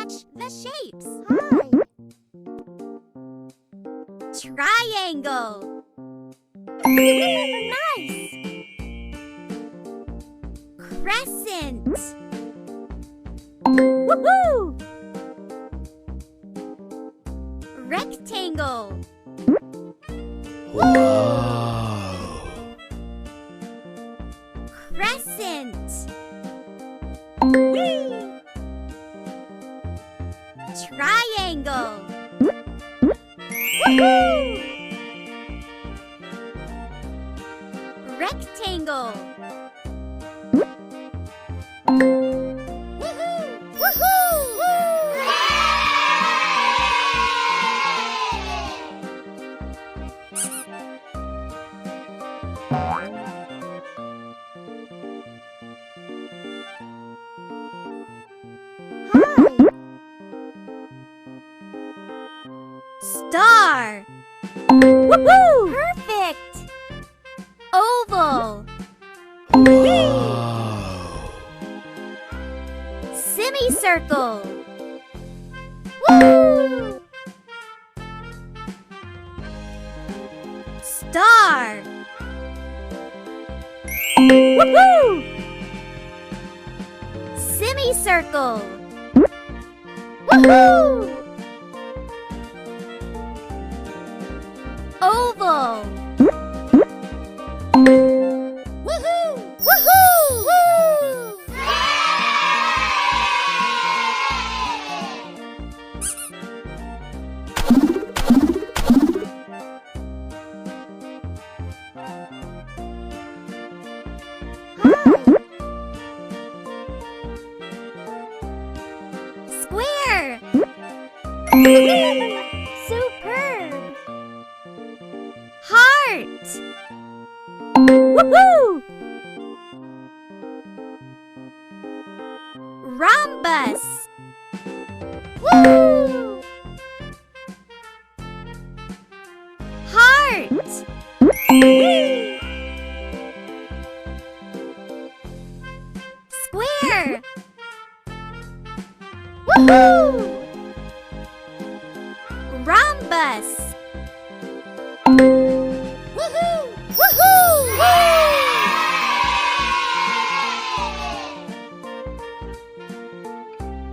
match the shapes. Hi. Triangle. Nice. Crescent. Woohoo! Rectangle. Wow! Crescent. Whee! Triangle. Woohoo! Rectangle. Hi. Star. Woohoo! Perfect. Oval. Wow! Semicircle. Woo! Star. Woohoo! Semicircle. Woohoo! Oval. Woohoo! Woohoo! Woo! Hi. Square. Superb! Heart. Woohoo! Rhombus. Woo! Heart. Whee! Square. Woohoo! Rhombus.